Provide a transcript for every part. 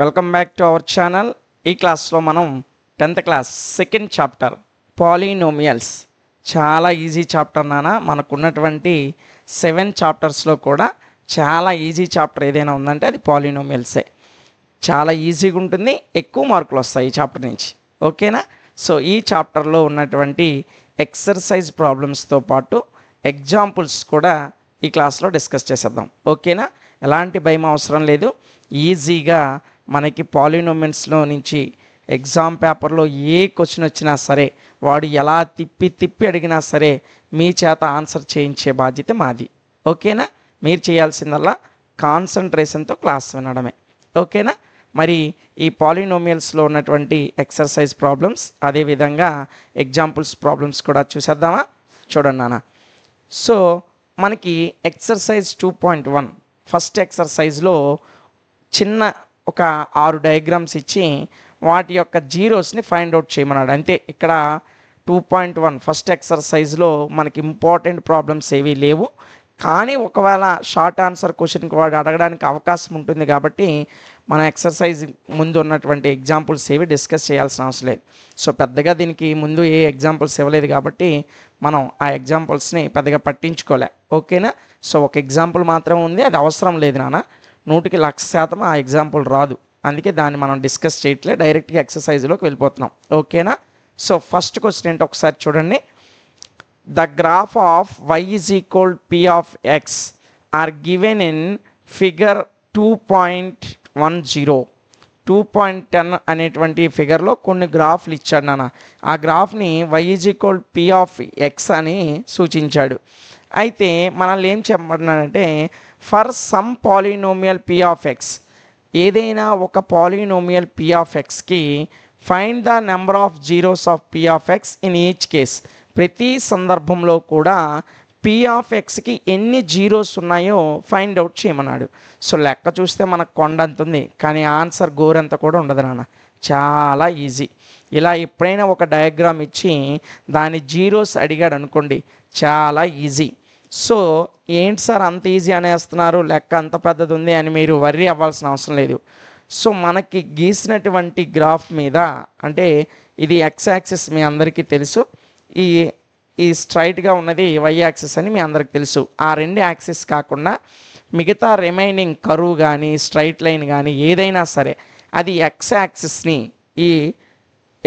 Welcome back to our channel. ఈ క్లాస్లో మనం 10th class second chapter polynomials చాలా ఈజీ చాప్టర్ నాన్న. మనకున్నటువంటి 7 చాప్టర్స్లో కూడా చాలా ఈజీ చాప్టర్ ఏదైనా ఉందంటే అది పాలినోమియల్సే. చాలా ఈజీగా ఉంటుంది, ఎక్కువ మార్కులు వస్తాయి ఈ చాప్టర్ నుంచి. ఓకేనా? సో ఈ చాప్టర్లో ఉన్నటువంటి ఎక్సర్సైజ్ ప్రాబ్లమ్స్తో పాటు ఎగ్జాంపుల్స్ కూడా ఈ క్లాస్లో డిస్కస్ చేసేద్దాం. ఓకేనా? ఎలాంటి భయం అవసరం లేదు. ఈజీగా మనకి పాలినోమియల్స్లో నుంచి ఎగ్జామ్ పేపర్లో ఏ క్వశ్చన్ వచ్చినా సరే వాడు ఎలా తిప్పి అడిగినా సరే మీ చేత ఆన్సర్ చేయించే బాధ్యత మాది. ఓకేనా? మీరు చేయాల్సిందల్లా కాన్సన్ట్రేషన్తో క్లాస్ వినడమే. ఓకేనా? మరి ఈ పాలినోమియల్స్లో ఉన్నటువంటి ఎక్సర్సైజ్ ప్రాబ్లమ్స్ అదేవిధంగా ఎగ్జాంపుల్స్ ప్రాబ్లమ్స్ కూడా చూసేద్దామా? చూడండి నాన్న. సో మనకి ఎక్సర్సైజ్ 2.1 ఫస్ట్ ఎక్సర్సైజ్లో చిన్న ఒక 6 డయాగ్రామ్స్ ఇచ్చి వాటి యొక్క జీరోస్ని ఫైండ్ అవుట్ చేయమన్నాడు. అంతే. ఇక్కడ 2.1 ఫస్ట్ ఎక్సర్సైజ్లో మనకి ఇంపార్టెంట్ ప్రాబ్లమ్స్ ఏవీ లేవు, కానీ ఒకవేళ షార్ట్ ఆన్సర్ క్వశ్చన్కి వాడు అడగడానికి అవకాశం ఉంటుంది కాబట్టి మన ఎక్సర్సైజ్ ముందు ఉన్నటువంటి ఎగ్జాంపుల్స్ ఏవి డిస్కస్ చేయాల్సిన అవసరం లేదు. సో పెద్దగా దీనికి ముందు ఏ ఎగ్జాంపుల్స్ ఇవ్వలేదు కాబట్టి మనం ఆ ఎగ్జాంపుల్స్ని పెద్దగా పట్టించుకోలే. ఓకేనా? సో ఒక ఎగ్జాంపుల్ మాత్రం ఉంది, అది అవసరం లేదు నాన్న. 100% ఆ ఎగ్జాంపుల్ రాదు, అందుకే దాన్ని మనం డిస్కస్ చేయట్లేదు, డైరెక్ట్గా ఎక్సర్సైజ్లోకి వెళ్ళిపోతున్నాం. ఓకేనా? సో ఫస్ట్ క్వశ్చన్ ఏంటో ఒకసారి చూడండి. The graph of y is equal p of x are given in figure 2.10. 2.10 అనేటువంటి ఫిగర్లో కొన్ని గ్రాఫ్లు ఇచ్చాడు నాన్న. ఆ గ్రాఫ్ని y is equal p of x అని సూచించాడు. అయితే మనల్ని ఏం చెప్పబడినాడంటే for some polynomial p of x, ఏదైనా ఒక పాలినోమియల్ p of xకి find the number of zeros of p of x in each case. ప్రతి సందర్భంలో కూడా p of xకి ఎన్ని జీరోస్ ఉన్నాయో ఫైండ్ అవుట్ చేయమన్నాడు. సో లెక్క చూస్తే మనకు కొండంత ఉంది, కానీ ఆన్సర్ గోరంత కూడా ఉండదు నాన్న. చాలా ఈజీ. ఇలా ఎప్పుడైనా ఒక డయాగ్రామ్ ఇచ్చి దాని జీరోస్ అడిగాడు అనుకోండి, చాలా ఈజీ. సో ఏంటి సార్ అంత ఈజీ అనేస్తున్నారు, లెక్క అంత పెద్దది ఉంది అని మీరు వర్రీ అవ్వాల్సిన అవసరం లేదు. సో మనకి గీసినటువంటి గ్రాఫ్ మీద, అంటే ఇది ఎక్స్ యాక్సిస్ మీ అందరికీ తెలుసు, ఈ స్ట్రైట్గా ఉన్నది వై యాక్సిస్ అని మీ అందరికి తెలుసు. ఆ 2 యాక్సిస్ కాకుండా మిగతా రిమైనింగ్ కర్వ్ కానీ స్ట్రైట్ లైన్ కానీ ఏదైనా సరే అది ఎక్స్ యాక్సిస్ని, ఈ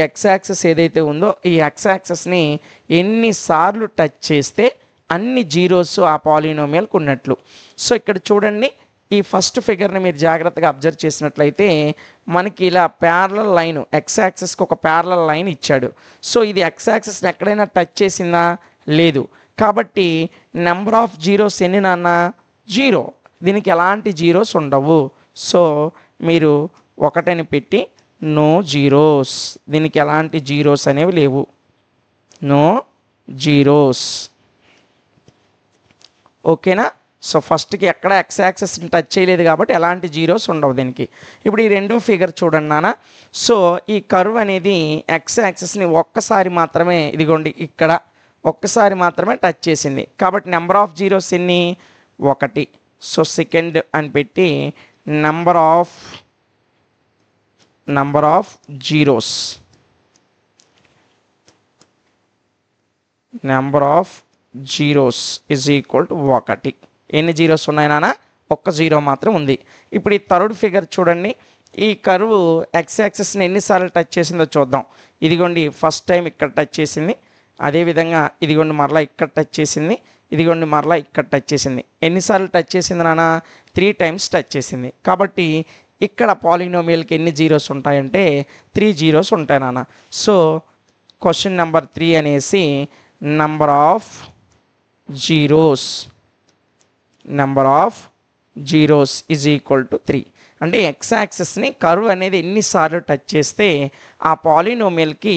ఎక్స్ యాక్సిస్ ఏదైతే ఉందో ఈ ఎక్స్ యాక్సిస్ని ఎన్నిసార్లు టచ్ చేస్తే అన్ని జీరోస్ ఆ పాలినోమియల్కి ఉన్నట్లు. సో ఇక్కడ చూడండి, ఈ ఫస్ట్ ఫిగర్ని మీరు జాగ్రత్తగా అబ్జర్వ్ చేసినట్లయితే మనకి ఇలా ప్యారలల్ లైన్, ఎక్స్ యాక్సిస్కి ఒక ప్యారలల్ లైన్ ఇచ్చాడు. సో ఇది ఎక్స్ యాక్సిస్ని ఎక్కడైనా టచ్ చేసిందా? లేదు. కాబట్టి నెంబర్ ఆఫ్ జీరోస్ ఎన్ని నాన్న? 0. దీనికి ఎలాంటి జీరోస్ ఉండవు. సో మీరు 1 అని పెట్టి నో జీరోస్, దీనికి ఎలాంటి జీరోస్ అనేవి లేవు, నో జీరోస్. ఓకేనా? సో ఫస్ట్కి ఎక్కడ ఎక్స్ యాక్సిస్ని టచ్ చేయలేదు కాబట్టి ఎలాంటి జీరోస్ ఉండవు దీనికి. ఇప్పుడు ఈ రెండో ఫిగర్ చూడండి నాన్న. సో ఈ కర్వ్ అనేది ఎక్స్ యాక్సిస్ని ఒక్కసారి మాత్రమే, ఇదిగోండి ఇక్కడ ఒక్కసారి మాత్రమే టచ్ చేసింది కాబట్టి నెంబర్ ఆఫ్ జీరోస్ ఎన్ని? 1. సో సెకండ్ అని పెట్టి number of zeros, number of zeros is equal to 1. ఎన్ని జీరోస్ ఉన్నాయి నాన్న? 1 జీరో మాత్రం ఉంది. ఇప్పుడు ఈ థర్డ్ ఫిగర్ చూడండి. ఈ కర్వ్ ఎక్స్ యాక్సిస్ని ఎన్నిసార్లు టచ్ చేసిందో చూద్దాం. ఇదిగోండి ఫస్ట్ టైం ఇక్కడ టచ్ చేసింది, అదేవిధంగా ఇదిగోండి మరలా ఇక్కడ టచ్ చేసింది, ఇదిగోండి మరలా ఇక్కడ టచ్ చేసింది. ఎన్నిసార్లు టచ్ చేసింది నాన్న? 3 టైమ్స్ టచ్ చేసింది. కాబట్టి ఇక్కడ పాలినోమియల్కి ఎన్ని జీరోస్ ఉంటాయంటే 3 జీరోస్ ఉంటాయి నాన్న. సో క్వశ్చన్ నెంబర్ 3 అనేసి number of zeros is equal to 3. అంటే ఎక్స్ యాక్సిస్ని కర్వ్ అనేది ఎన్నిసార్లు టచ్ చేస్తే ఆ పాలినోమియల్కి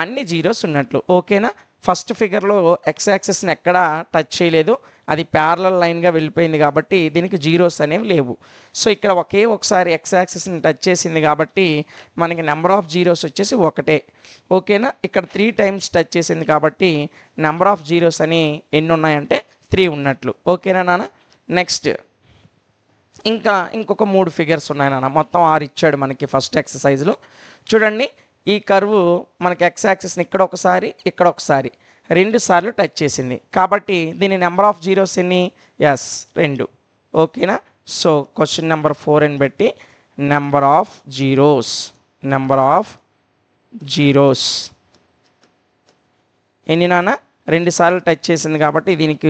అన్ని జీరోస్ ఉన్నట్లు. ఓకేనా? ఫస్ట్ ఫిగర్లో ఎక్స్ యాక్సిస్ని ఎక్కడా టచ్ చేయలేదు, అది ప్యారలల్ లైన్గా వెళ్ళిపోయింది కాబట్టి దీనికి జీరోస్ అనేవి లేవు. సో ఇక్కడ ఒకసారి ఎక్స్ యాక్సిస్ని టచ్ చేసింది కాబట్టి మనకి నెంబర్ ఆఫ్ జీరోస్ వచ్చేసి 1. ఓకేనా? ఇక్కడ 3 టైమ్స్ టచ్ చేసింది కాబట్టి నెంబర్ ఆఫ్ జీరోస్ అని ఎన్ని ఉన్నాయంటే 3 ఉన్నట్లు. ఓకేనా నాన్న? నెక్స్ట్ ఇంకా ఇంకొక 3 ఫిగర్స్ ఉన్నాయి నాన్న. మొత్తం 6 ఇచ్చాడు మనకి ఫస్ట్ ఎక్సర్సైజ్లో. చూడండి, ఈ కర్వ్ మనకి ఎక్స్ యాక్సిస్ని ఇక్కడ ఒకసారి ఇక్కడ ఒకసారి 2 సార్లు టచ్ చేసింది. కాబట్టి దీని నెంబర్ ఆఫ్ జీరోస్ ఎన్ని? ఎస్, 2. ఓకేనా? సో క్వశ్చన్ నెంబర్ 4 అని పెట్టి నెంబర్ ఆఫ్ జీరోస్ ఎన్ని నాన్న? 2 సార్లు టచ్ చేసింది కాబట్టి దీనికి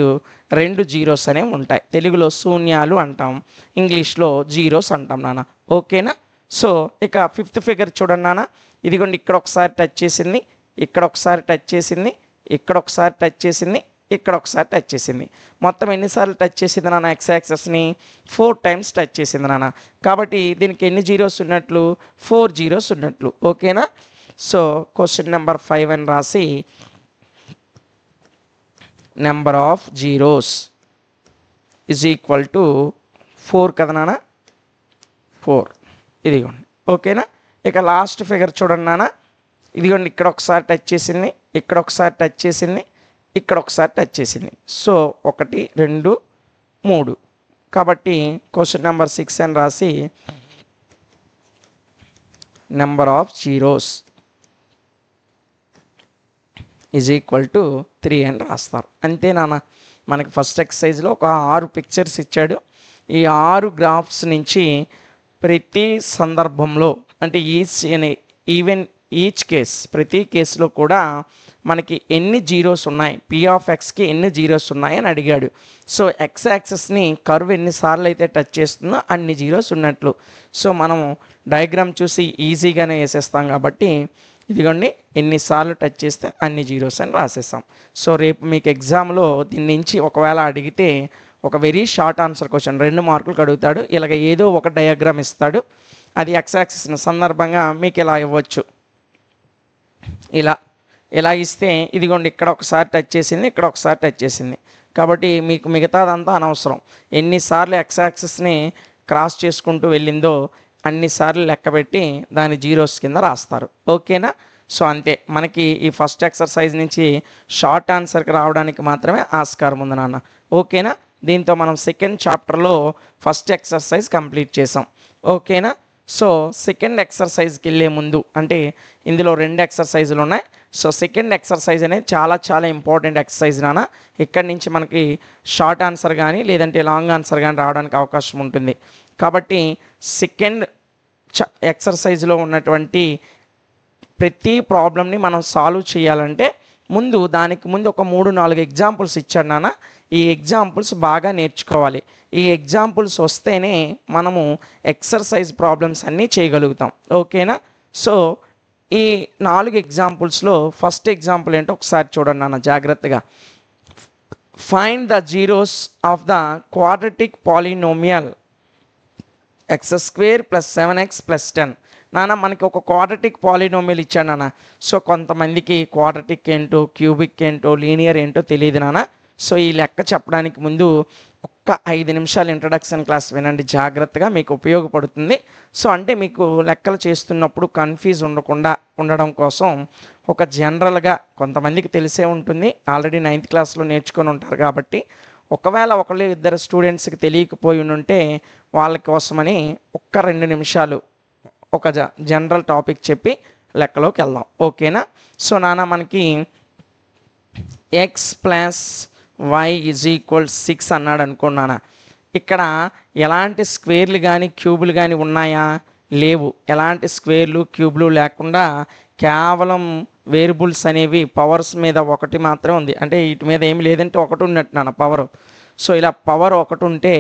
2 జీరోస్ అనేవి ఉంటాయి. తెలుగులో శూన్యాలు అంటాం, ఇంగ్లీష్లో జీరోస్ అంటాం నాన్న. ఓకేనా? సో ఇక 5th ఫిగర్ చూడండి నాన్న. ఇదిగోండి, ఇక్కడ ఒకసారి టచ్ చేసింది, ఇక్కడ ఒకసారి టచ్ చేసింది, ఇక్కడ ఒకసారి టచ్ చేసింది, ఇక్కడ ఒకసారి టచ్ చేసింది. మొత్తం ఎన్నిసార్లు టచ్ చేసింది నాన్న? ఎక్స్ యాక్సెస్ని 4 టైమ్స్ టచ్ చేసింది నాన్న. కాబట్టి దీనికి ఎన్ని జీరోస్ ఉన్నట్లు? 4 జీరోస్ ఉన్నట్లు. ఓకేనా? సో క్వశ్చన్ నెంబర్ 5 అని రాసి number of zeros is equal to 4 కదా నాన్న? 4. ఇదిగోండి. ఓకేనా? ఇక లాస్ట్ ఫిగర్ చూడండి నాన్న. ఇదిగోండి, ఇక్కడ ఒకసారి టచ్ చేసింది, ఇక్కడ ఒకసారి టచ్ చేసింది, ఇక్కడ ఒకసారి టచ్ చేసింది. సో 1 2 3. కాబట్టి క్వశ్చన్ నెంబర్ 6 అని రాసి number of zeros is equal to 3 అని రాస్తారు. అంతే నాన్న. మనకి ఫస్ట్ ఎక్సర్సైజ్లో ఒక 6 పిక్చర్స్ ఇచ్చాడు. ఈ 6 గ్రాఫ్స్ నుంచి ప్రతి సందర్భంలో అంటే ఈచ్ కేస్ ప్రతి కేసులో కూడా మనకి ఎన్ని జీరోస్ ఉన్నాయి, పీ ఆఫ్ ఎక్స్కి ఎన్ని జీరోస్ ఉన్నాయి అని అడిగాడు. సో ఎక్స్ యాక్సెస్ని కర్వ్ ఎన్నిసార్లు అయితే టచ్ చేస్తుందో అన్ని జీరోస్ ఉన్నట్లు. సో మనం డయాగ్రామ్ చూసి ఈజీగానే వేసేస్తాం కాబట్టి ఇదిగోండి, ఎన్నిసార్లు టచ్ చేస్తే అన్ని జీరోస్ అని రాసేస్తాం. సో రేపు మీకు ఎగ్జామ్లో దీని నుంచి ఒకవేళ అడిగితే ఒక వెరీ షార్ట్ ఆన్సర్ క్వశ్చన్ 2 మార్కులకు అడుగుతాడు. ఇలాగ ఏదో ఒక డయాగ్రామ్ ఇస్తాడు, అది ఎక్స్ యాక్సిస్ సందర్భంగా మీకు ఇలా ఇవ్వచ్చు. ఇలా ఇస్తే ఇదిగోండి, ఇక్కడ ఒకసారి టచ్ చేసింది, ఇక్కడ ఒకసారి టచ్ చేసింది. కాబట్టి మీకు మిగతాదంతా అనవసరం. ఎన్నిసార్లు ఎక్స్ యాక్సిస్ని క్రాస్ చేసుకుంటూ వెళ్ళిందో అన్నిసార్లు లెక్కబెట్టి దాని జీరోస్ కింద రాస్తారు. ఓకేనా? సో అంతే. మనకి ఈ ఫస్ట్ ఎక్సర్సైజ్ నుంచి షార్ట్ ఆన్సర్కి రావడానికి మాత్రమే ఆస్కారం ఉంది నాన్న. ఓకేనా? దీంతో మనం సెకండ్ చాప్టర్లో ఫస్ట్ ఎక్సర్సైజ్ కంప్లీట్ చేసాం. ఓకేనా? సో సెకండ్ ఎక్సర్సైజ్కి వెళ్ళే ముందు, అంటే ఇందులో 2 ఎక్సర్సైజులు ఉన్నాయి. సో సెకండ్ ఎక్సర్సైజ్ అనేది చాలా ఇంపార్టెంట్ ఎక్సర్సైజ్ నాన్న. ఇక్కడి నుంచి మనకి షార్ట్ ఆన్సర్ కానీ లేదంటే లాంగ్ ఆన్సర్ కానీ రావడానికి అవకాశం ఉంటుంది. కాబట్టి సెకండ్ ఎక్సర్సైజ్లో ఉన్నటువంటి ప్రతి ప్రాబ్లమ్ని మనం సాల్వ్ చేయాలంటే దానికి ముందు ఒక 3-4 ఎగ్జాంపుల్స్ ఇచ్చాడు నాన్న. ఈ ఎగ్జాంపుల్స్ బాగా నేర్చుకోవాలి. ఈ ఎగ్జాంపుల్స్ వస్తేనే మనము ఎక్సర్సైజ్ ప్రాబ్లమ్స్ అన్నీ చేయగలుగుతాం. ఓకేనా? సో ఈ 4 ఎగ్జాంపుల్స్లో ఫస్ట్ ఎగ్జాంపుల్ ఏంటో ఒకసారి చూడండి నాన్న జాగ్రత్తగా. Find the zeros of the quadratic polynomial x² + 7x + 10. నాన్న మనకి ఒక క్వాడ్రటిక్ పాలినోమియల్ ఇచ్చాడు నాన్న. సో కొంతమందికి క్వాడ్రటిక్ ఏంటో, క్యూబిక్ ఏంటో, లీనియర్ ఏంటో తెలియదు నాన్న. సో ఈ లెక్క చెప్పడానికి ముందు ఒక్క 5 నిమిషాలు ఇంట్రడక్షన్ క్లాస్ వినండి జాగ్రత్తగా, మీకు ఉపయోగపడుతుంది. సో అంటే మీకు లెక్కలు చేస్తున్నప్పుడు కన్ఫ్యూజ్ ఉండడం కోసం ఒక జనరల్గా కొంతమందికి తెలిసే ఉంటుంది, ఆల్రెడీ 9th క్లాస్లో నేర్చుకొని ఉంటారు కాబట్టి. ఒకవేళ 1-2 స్టూడెంట్స్కి తెలియకపోయి ఉంటే వాళ్ళ కోసమని ఒక్క 2 నిమిషాలు ఒక జనరల్ టాపిక్ చెప్పి లెక్కలోకి వెళ్దాం. ఓకేనా? సో నాన్న మనకి x + y = 6 అన్నాడు అనుకున్నానా. ఇక్కడ ఎలాంటి స్క్వేర్లు కానీ క్యూబులు కానీ ఉన్నాయా? లేవు. ఎలాంటి స్క్వేర్లు క్యూబ్లు లేకుండా కేవలం వేరియబుల్స్ అనేవి పవర్స్ మీద 1 మాత్రమే ఉంది. అంటే వీటి మీద ఏమి లేదంటే 1 ఉన్నట్టు నాన్న పవర్. సో ఇలా పవర్ 1 ఉంటే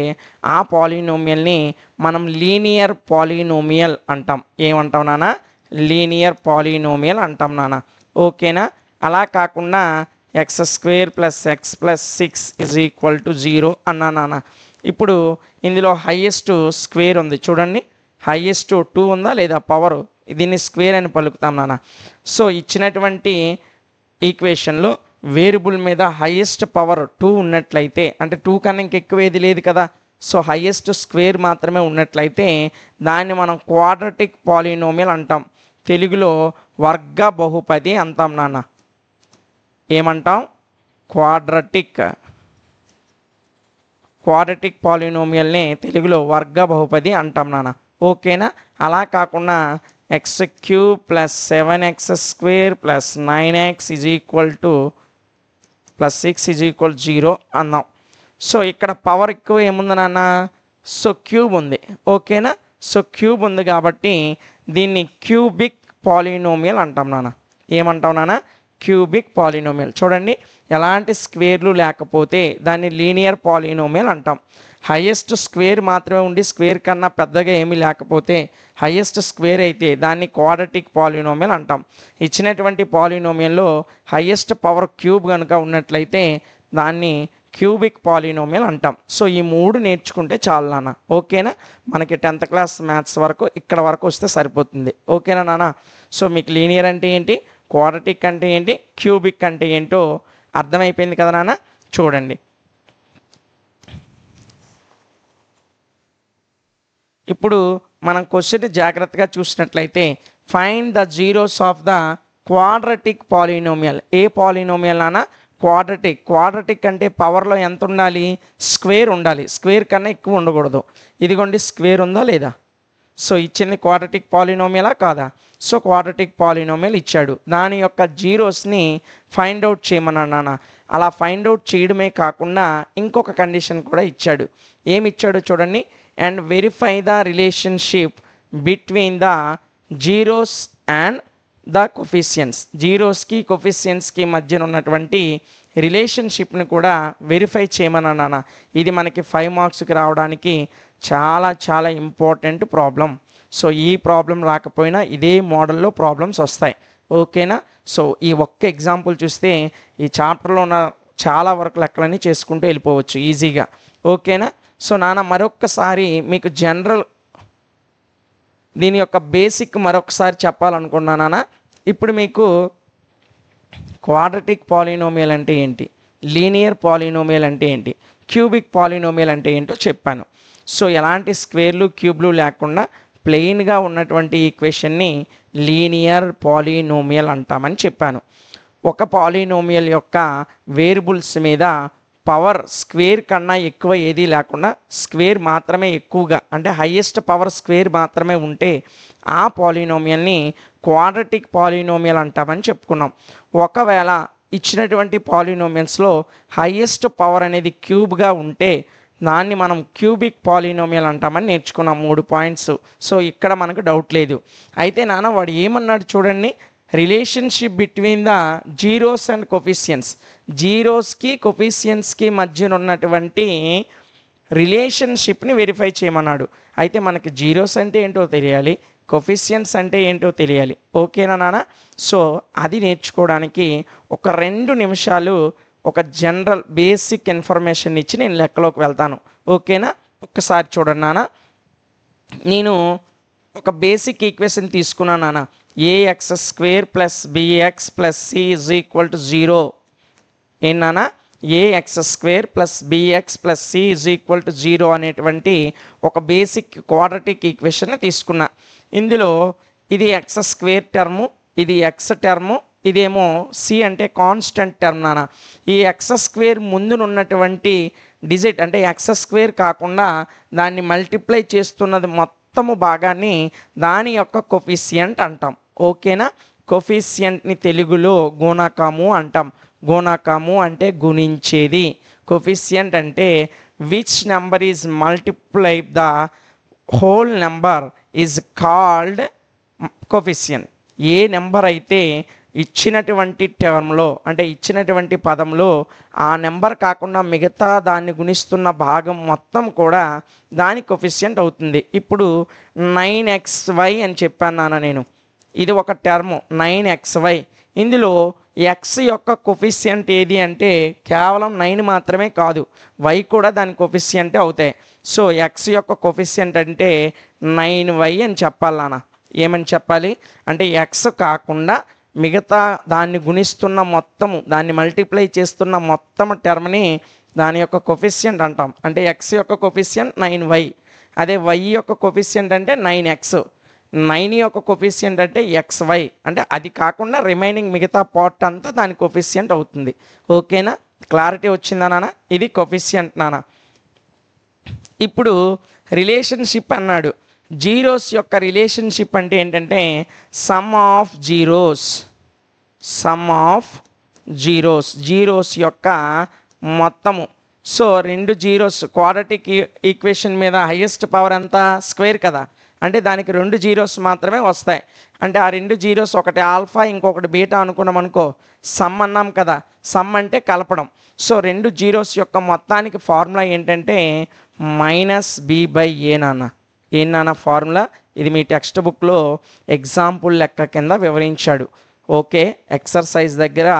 ఆ పాలినోమియల్ని మనం లీనియర్ పాలినోమియల్ అంటాం. ఏమంటాం నాన్న? లీనియర్ పాలినోమియల్ అంటాం నాన్న. ఓకేనా? అలా కాకుండా x² + x + 6 = 0 అన్నా నాన్న. ఇప్పుడు ఇందులో హైయెస్ట్ స్క్వేర్ ఉంది చూడండి, హైయెస్ట్ 2 ఉందా లేదా పవర్, దీన్ని స్క్వేర్ అని పలుకుతాం నాన్న. సో ఇచ్చినటువంటి ఈక్వేషన్లో వేరియబుల్ మీద హైయెస్ట్ పవర్ 2 ఉన్నట్లయితే, అంటే 2 కన్నా ఇంకెక్కువ ఏది లేదు కదా, సో హైయెస్ట్ స్క్వేర్ మాత్రమే ఉన్నట్లయితే దాన్ని మనం క్వాడ్రటిక్ పాలినోమియల్ అంటాం. తెలుగులో వర్గ బహుపది అంటాం నాన్న. ఏమంటాం? క్వాడ్రటిక్ క్వాడ్రాటిక్ పాలినోమియల్ని తెలుగులో వర్గ బహుపది అంటాం నాన్న. ఓకేనా? అలా కాకుండా X cube plus 7x² plus 9x plus 6 0 అన్నాం. సో ఇక్కడ పవర్ ఎక్కువ ఏముంది నాన్న? సో క్యూబ్ ఉంది. ఓకేనా? సో క్యూబ్ ఉంది కాబట్టి దీన్ని క్యూబిక్ పాలినోమియల్ అంటాం నాన్న. ఏమంటాం నాన్న? Cubic polynomial. చూడండి, ఎలాంటి స్క్వేర్లు లేకపోతే దాన్ని లీనియర్ పాలినోమియల్ అంటాం. హైయెస్ట్ స్క్వేర్ మాత్రమే ఉండి స్క్వేర్ కన్నా పెద్దగా ఏమీ లేకపోతే హైయెస్ట్ స్క్వేర్ అయితే దాన్ని క్వాడ్రాటిక్ పాలినోమియల్ అంటాం. ఇచ్చినటువంటి పాలినోమియల్లో హైయెస్ట్ పవర్ క్యూబ్ కనుక ఉన్నట్లయితే దాన్ని క్యూబిక్ పాలినోమియల్ అంటాం. సో ఈ 3 నేర్చుకుంటే చాలు నాన్న. ఓకేనా? మనకి 10th క్లాస్ మ్యాథ్స్ వరకు ఇక్కడ వరకు వస్తే సరిపోతుంది. ఓకేనా నాన్న? సో మీకు లీనియర్ అంటే ఏంటి, క్వాడ్రాటిక్ అంటే ఏంటి, క్యూబిక్ అంటే ఏంటో అర్థమైపోయింది కదా నాన్న? చూడండి, ఇప్పుడు మనం క్వశ్చన్ జాగ్రత్తగా చూసినట్లయితే find the zeros of the quadratic polynomial. A polynomial నాన్న? క్వాడ్రాటిక్. క్వాడ్రాటిక్ అంటే పవర్లో ఎంత ఉండాలి? స్క్వేర్ ఉండాలి. స్క్వేర్ కన్నా ఎక్కువ ఉండకూడదు. ఇదిగోండి, స్క్వేర్ ఉందా లేదా? సో ఇచ్చింది క్వాడ్రాటిక్ పాలినోమియలా కాదా? సో క్వాడ్రాటిక్ పాలినోమియల్ ఇచ్చాడు. దాని యొక్క జీరోస్ని ఫైండ్ అవుట్ చేయమన్నాను నాన్న. అలా ఫైండ్ అవుట్ చేయడమే కాకుండా ఇంకొక కండిషన్ కూడా ఇచ్చాడు. ఏమి ఇచ్చాడు చూడండి, and verify the relationship between the zeros and the coefficients. జీరోస్కి కొఫిషియన్స్కి మధ్యన ఉన్నటువంటి రిలేషన్షిప్ని కూడా వెరిఫై చేయమన్నాను నాన్న. ఇది మనకి 5 మార్క్స్కి రావడానికి చాలా చాలా ఇంపార్టెంట్ ప్రాబ్లం. సో ఈ ప్రాబ్లం రాకపోయినా ఇదే మోడల్లో ప్రాబ్లమ్స్ వస్తాయి. ఓకేనా? సో ఈ ఒక్క ఎగ్జాంపుల్ చూస్తే ఈ చాప్టర్లో ఉన్న చాలా వరకు లెక్కలన్నీ చేసుకుంటూ వెళ్ళిపోవచ్చు ఈజీగా. ఓకేనా? సో నాన్న మరొక్కసారి మీకు జనరల్ దీని యొక్క బేసిక్ మరొకసారి చెప్పాలనుకున్నాను నాన్న. ఇప్పుడు మీకు క్వాడ్రాటిక్ పాలినోమియల్ అంటే ఏంటి, లీనియర్ పాలినోమియల్ అంటే ఏంటి, క్యూబిక్ పాలినోమియల్ అంటే ఏంటో చెప్పాను. సో ఎలాంటి స్క్వేర్లు క్యూబ్లు లేకుండా ప్లెయిన్గా ఉన్నటువంటి ఈక్వేషన్ని లీనియర్ పాలినోమియల్ అంటామని చెప్పాను. ఒక పాలినోమియల్ యొక్క వేరియబుల్స్ మీద పవర్ స్క్వేర్ కన్నా ఎక్కువ ఏదీ లేకుండా స్క్వేర్ మాత్రమే ఎక్కువగా అంటే హైయెస్ట్ పవర్ స్క్వేర్ మాత్రమే ఉంటే ఆ పాలినోమియల్ని క్వాడ్రాటిక్ పాలినోమియల్ అంటామని చెప్పుకున్నాం. ఒకవేళ ఇచ్చినటువంటి పాలినోమియల్స్లో హైయెస్ట్ పవర్ అనేది క్యూబ్గా ఉంటే దాన్ని మనం క్యూబిక్ పాలినోమియల్ అంటామని నేర్చుకున్నాం. 3 పాయింట్స్. సో ఇక్కడ మనకు డౌట్ లేదు. అయితే నాన్న వాడు ఏమన్నాడు చూడండి, relationship between the zeros and coefficients. జీరోస్కి కొఫిషియన్స్కి మధ్యన ఉన్నటువంటి రిలేషన్షిప్ని వెరిఫై చేయమన్నాడు. అయితే మనకి జీరోస్ అంటే ఏంటో తెలియాలి, కొఫిషియన్స్ అంటే ఏంటో తెలియాలి. ఓకేనా నాన్న? సో అది నేర్చుకోవడానికి ఒక 2 నిమిషాలు ఒక జనరల్ బేసిక్ ఇన్ఫర్మేషన్ ఇచ్చి నేను లెక్కలోకి వెళ్తాను. ఓకేనా? ఒక్కసారి చూడండి నాన్న. నేను ఒక బేసిక్ ఈక్వేషన్ తీసుకున్నాను నాన్న. ax² plus bx plus c = 0. ఏంటన్నా? ax² plus bx plus c = 0 అనేటువంటి ఒక బేసిక్ క్వాడ్రాటిక్ ఈక్వేషన్ తీసుకున్నా. ఇందులో ఇది x² టర్ము, ఇది x టర్ము, ఇదేమో c అంటే కాన్స్టెంట్ టర్మ్ నాన్న. ఈ x² ముందునున్నటువంటి డిజిట్ అంటే x² కాకుండా దాన్ని మల్టిప్లై చేస్తున్నది మొత్తము భాగాన్ని దాని యొక్క కొఫిషియంట్ అంటాం. ఓకేనా? కొఫిషియంట్ని తెలుగులో గుణకము అంటాం. గుణకము అంటే గుణించేది. కొఫిషియంట్ అంటే which number is multiply the whole number is called coefficient. A number అయితే ఇచ్చినటువంటి టర్మ్లో అంటే ఇచ్చినటువంటి పదంలో ఆ నెంబర్ కాకుండా మిగతా దాన్ని గుణిస్తున్న భాగం మొత్తం కూడా దాని కొఫిషియంట్ అవుతుంది. ఇప్పుడు 9xy అని చెప్పాను నాన్న నేను. ఇది ఒక టర్మ్ 9xy. ఇందులో ఎక్స్ యొక్క కొఫిషియంట్ ఏది అంటే కేవలం 9 మాత్రమే కాదు, y కూడా దాని కొఫిషియంటే అవుతాయి. సో ఎక్స్ యొక్క కొఫిషియంట్ అంటే 9y అని చెప్పాలి నాన్న. ఏమని చెప్పాలి అంటే ఎక్స్ కాకుండా మిగతా దాన్ని గుణిస్తున్న మొత్తము దాన్ని మల్టిప్లై చేస్తున్న మొత్తం టర్మ్ని దాని యొక్క కొఫిషియంట్ అంటాం. అంటే ఎక్స్ యొక్క కొఫిషియంట్ 9y, అదే y యొక్క కొఫిషియంట్ అంటే 9x, 9 యొక్క కొఫిషియంట్ అంటే xy. అంటే అది కాకుండా రిమైనింగ్ మిగతా పార్ట్ అంతా దాని కొఫిషియంట్ అవుతుంది. ఓకేనా? క్లారిటీ వచ్చిందా నాన్న? ఇది కొఫిషియంట్ నాన్న. ఇప్పుడు రిలేషన్షిప్ అన్నాడు. జీరోస్ యొక్క రిలేషన్షిప్ అంటే ఏంటంటే సమ్ ఆఫ్ జీరోస్ యొక్క మొత్తము. సో రెండు జీరోస్ క్వాడ్రాటిక్ ఈక్వేషన్ మీద హైయెస్ట్ పవర్ ఎంత? స్క్వేర్ కదా, అంటే దానికి రెండు జీరోస్ మాత్రమే వస్తాయి. అంటే ఆ రెండు జీరోస్ ఒకటి ఆల్ఫా ఇంకొకటి బీటా అనుకున్నాం అనుకో, సమ్ అన్నాం కదా, సమ్ అంటే కలపడం. సో రెండు జీరోస్ యొక్క మొత్తానికి ఫార్ములా ఏంటంటే -b/a నాన్న. ఏం నాన్న ఫార్ములా? ఇది మీ టెక్స్ట్ బుక్లో ఎగ్జాంపుల్ లెక్క కింద వివరించాడు. ఓకే, ఎక్సర్సైజ్ దగ్గర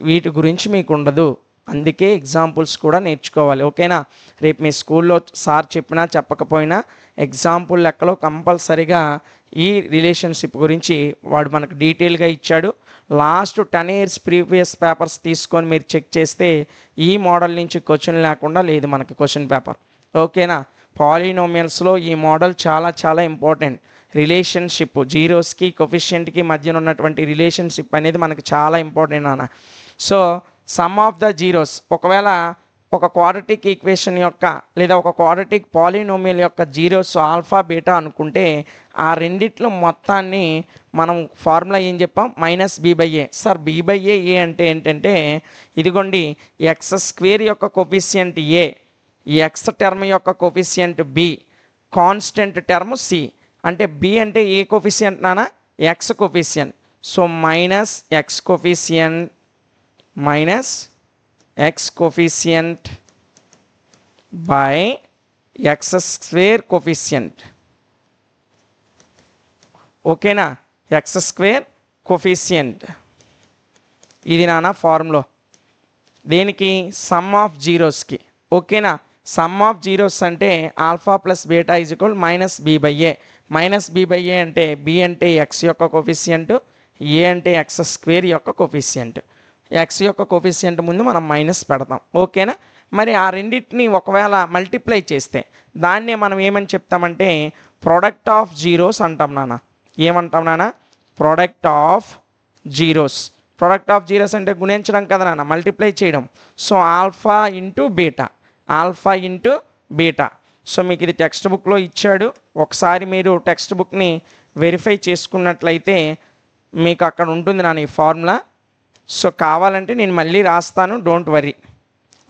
వీటి గురించి మీకు ఉండదు, అందుకే ఎగ్జాంపుల్స్ కూడా నేర్చుకోవాలి. ఓకేనా? రేపు మీ స్కూల్లో సార్ చెప్పినా చెప్పకపోయినా ఎగ్జాంపుల్ లెక్కలో కంపల్సరిగా ఈ రిలేషన్షిప్ గురించి వాడు మనకు డీటెయిల్గా ఇచ్చాడు. లాస్ట్ 10 years ప్రీవియస్ పేపర్స్ తీసుకొని మీరు చెక్ చేస్తే ఈ మోడల్ నుంచి క్వశ్చన్ లేకుండా లేదు మనకి క్వశ్చన్ పేపర్. ఓకేనా? పాలినోమియల్స్లో ఈ మోడల్ చాలా చాలా ఇంపార్టెంట్. రిలేషన్షిప్ జీరోస్కి కొఫిషియంట్కి మధ్యన ఉన్నటువంటి రిలేషన్షిప్ అనేది మనకు చాలా ఇంపార్టెంట్ అన్న. So some of the zeros, ఒకవేళ ఒక క్వాడ్రాటిక్ ఈక్వేషన్ యొక్క లేదా ఒక క్వాడ్రాటిక్ పాలినోమియల్ యొక్క జీరోస్ ఆల్ఫా బీటా అనుకుంటే ఆ రెండిట్లో మొత్తాన్ని మనం ఫార్ములా ఏం చెప్పాం? -b/a. సార్ b/a అంటే ఏంటంటే ఇదిగోండి, x² యొక్క కొఫిషియంట్ a, ఎక్స్ టర్మ్ యొక్క coefficient b, constant term c. అంటే b అంటే ఏ కొఫిషియంట్ నానా? x coefficient. So -x coefficient by x² coefficient. ఓకేనా? x² కోఫిషియంట్ ఇది నాన్న ఫార్ములా దేనికి? సమ్ ఆఫ్ జీరోస్కి. ఓకేనా? సమ్ ఆఫ్ జీరోస్ అంటే alpha plus beta is equal -b/a. -b/a అంటే b అంటే x యొక్క కోఫిషియంట్, a అంటే x² యొక్క కోఫిషియంట్. ఎక్స్ యొక్క కోఫిషియంట్ ముందు మనం మైనస్ పెడతాం. ఓకేనా? మరి ఆ రెండింటిని ఒకవేళ మల్టిప్లై చేస్తే దాన్నే మనం ఏమని చెప్తామంటే ప్రోడక్ట్ ఆఫ్ జీరోస్ అంటాం నాన్న. ఏమంటాం నాన్న? Product of zeros. Product of zeros అంటే గుణించడం కదా నాన్న, మల్టిప్లై చేయడం. So alpha into beta. So మీకు ఇది టెక్స్ట్ బుక్లో ఇచ్చాడు. ఒకసారి మీరు టెక్స్ట్ బుక్ని వెరిఫై చేసుకున్నట్లయితే మీకు అక్కడ ఉంటుంది నాన్న ఈ ఫార్ములా. సో కావాలంటే నేను మళ్ళీ రాస్తాను, డోంట్ వరీ.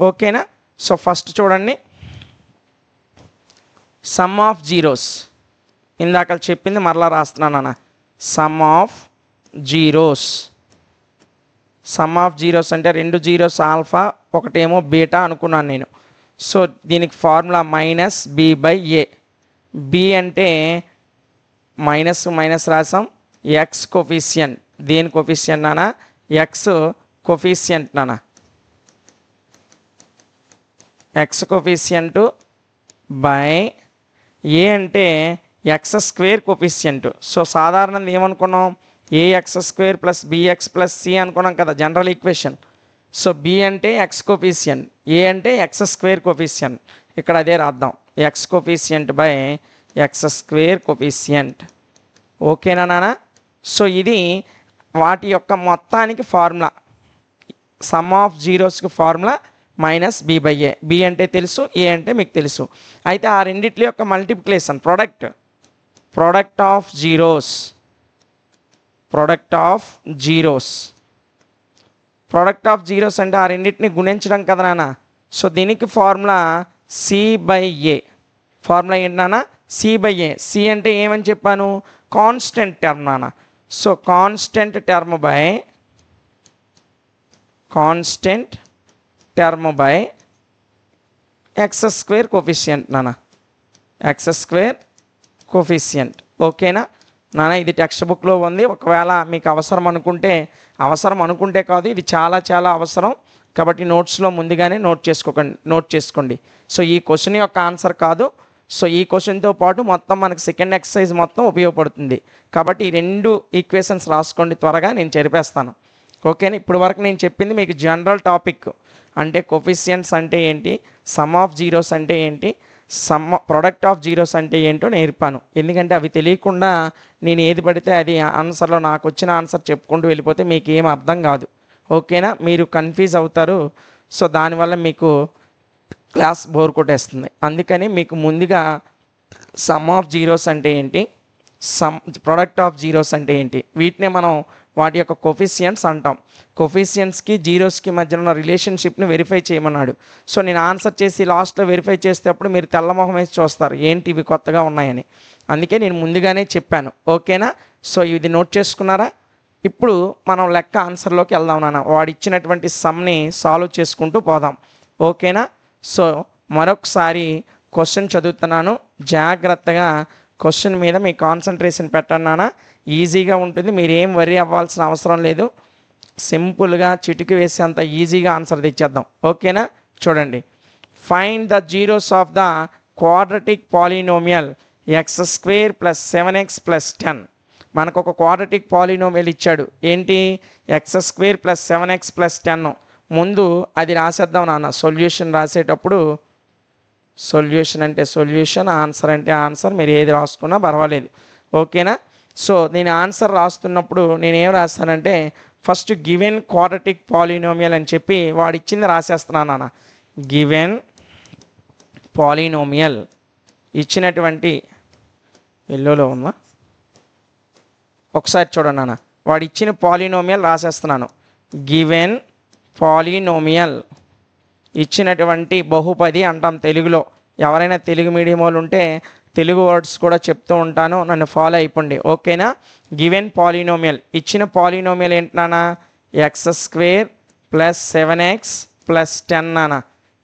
ఓకేనా? సో ఫస్ట్ చూడండి, సమ్ ఆఫ్ జీరోస్ ఇందాక చెప్పింది మరలా రాస్తున్నాను అన్న. సమ్ ఆఫ్ జీరోస్ అంటే రెండు జీరోస్ ఆల్ఫా ఒకటేమో బీటా అనుకున్నాను నేను. సో దీనికి ఫార్ములా -b/a. b అంటే మైనస్ రాసాం, ఎక్స్ కోఫిషియంట్. దేని కోఫిషియంట్ నానా? ఎక్స్ కోఫిషియంట్ నానా. ఎక్స్ కోఫిషియంట్ బై ఏ అంటే x² కోఫిషియంట్. సో సాధారణంగా ఏమనుకున్నాం? ax² + bx + c అనుకున్నాం కదా జనరల్ ఈక్వేషన్. సో b అంటే x కోఫిషియంట్, a అంటే x² కోఫిషియంట్. ఇక్కడ అదే రాద్దాం, x coefficient by x² coefficient. ఓకేనా నాన్న? సో ఇది వాటి యొక్క మొత్తానికి ఫార్ములా. సమ్ ఆఫ్ జీరోస్కి ఫార్ములా -b/a. b అంటే తెలుసు, a అంటే మీకు తెలుసు. అయితే ఆ రెండిట్ల యొక్క మల్టిప్లికేషన్ ప్రోడక్ట్ ఆఫ్ జీరోస్ అంటే ఆ రెండింటిని గుణించడం కదా నాన్న. సో దీనికి ఫార్ములా c/a. ఫార్ములా ఏంటి నాన్న? c/a. c అంటే ఏమని చెప్పాను? కాన్స్టెంట్ టర్మ్ నాన్న. So constant term by x² coefficient నాన్న. x² coefficient. ఓకేనా నాన్న? ఇది టెక్స్ట్ బుక్లో ఉంది. ఒకవేళ మీకు అవసరం అనుకుంటే కాదు, ఇది చాలా చాలా అవసరం కాబట్టి నోట్స్లో ముందుగానే నోట్ చేసుకోండి. సో ఈ క్వశ్చన్ యొక్క ఆన్సర్ కాదు, సో ఈ క్వశ్చన్తో పాటు మొత్తం మనకి సెకండ్ ఎక్సర్సైజ్ మొత్తం ఉపయోగపడుతుంది కాబట్టి ఈ రెండు ఈక్వేషన్స్ రాసుకోండి, త్వరగా నేను చెరిపేస్తాను. ఓకేనా? ఇప్పుడు వరకు నేను చెప్పింది మీకు జనరల్ టాపిక్, అంటే కోఫిషియంట్స్ అంటే ఏంటి, సమ్ ఆఫ్ జీరోస్ అంటే ఏంటి, ప్రోడక్ట్ ఆఫ్ జీరోస్ అంటే ఏంటో నేర్పాను. ఎందుకంటే అవి తెలియకుండా నేను ఏది పడితే అది ఆన్సర్లో నాకు వచ్చిన ఆన్సర్ చెప్పుకుంటూ వెళ్ళిపోతే మీకు ఏం అర్థం కాదు. ఓకేనా? మీరు కన్ఫ్యూజ్ అవుతారు. సో దానివల్ల మీకు క్లాస్ బోర్ కొట్టేస్తుంది. అందుకని మీకు ముందుగా సమ్ ఆఫ్ జీరోస్ అంటే ఏంటి, ప్రొడక్ట్ ఆఫ్ జీరోస్ అంటే ఏంటి, వీటినే మనం వాటి యొక్క కొఫిషియంట్స్ అంటాం. కొఫిషియంట్స్కి జీరోస్కి మధ్యన ఉన్న రిలేషన్షిప్ని వెరిఫై చేయమన్నాడు. సో నేను ఆన్సర్ చేసి లాస్ట్లో వెరిఫై చేసేటప్పుడు మీరు తెల్లమొహం వేసి చూస్తారు ఏంటి ఇవి కొత్తగా ఉన్నాయని. అందుకే నేను ముందుగానే చెప్పాను. ఓకేనా? సో ఇది నోట్ చేసుకున్నారా? ఇప్పుడు మనం లెక్క ఆన్సర్లోకి వెళ్దాం నాన్న. వాడు ఇచ్చినటువంటి సమ్ని సాల్వ్ చేసుకుంటూ పోదాం. ఓకేనా? సో మరొకసారి క్వశ్చన్ చదువుతున్నాను, జాగ్రత్తగా క్వశ్చన్ మీద మీ కాన్సన్ట్రేషన్ పెట్టండి నాన్న. ఈజీగా ఉంటుంది, మీరు ఏం వరీ అవ్వాల్సిన అవసరం లేదు. సింపుల్గా చిటికి వేసేంత ఈజీగా ఆన్సర్ తెచ్చేద్దాం. ఓకేనా? చూడండి, find the zeros of the quadratic polynomial x² + 7x + 10. మనకు ఒక క్వాడ్రటిక్ పాలినోమియల్ ఇచ్చాడు. ఏంటి? x² + 7x + 10. ముందు అది రాసేద్దాం నాన్న. సొల్యూషన్ రాసేటప్పుడు సొల్యూషన్ అంటే సొల్యూషన్, ఆన్సర్ అంటే ఆన్సర్, మీరు ఏది రాసుకున్నా పర్వాలేదు. ఓకేనా? సో నేను ఆన్సర్ రాస్తున్నప్పుడు నేనేం రాస్తానంటే ఫస్ట్ గివెన్ క్వాడ్రటిక్ పాలినోమియల్ అని చెప్పి వాడు ఇచ్చింది రాసేస్తున్నాను నాన్న. గివెన్ పాలినోమియల్ ఇచ్చినటువంటి ఎల్లోలో ఉందా ఒకసారి చూడండి నాన్న. వాడు ఇచ్చిన పాలినోమియల్ రాసేస్తున్నాను. గివెన్ పాలినోమియల్ ఇచ్చినటువంటి బహుపది అంటాం తెలుగులో. ఎవరైనా తెలుగు మీడియం వాళ్ళు ఉంటే తెలుగు వర్డ్స్ కూడా చెప్తూ ఉంటాను, నన్ను ఫాలో అయిపోండి. ఓకేనా? గివెన్ పాలినోమియల్ ఇచ్చిన పాలినోమియల్ ఏంటి నాన్న? x² + 7x + 10 నాన్న.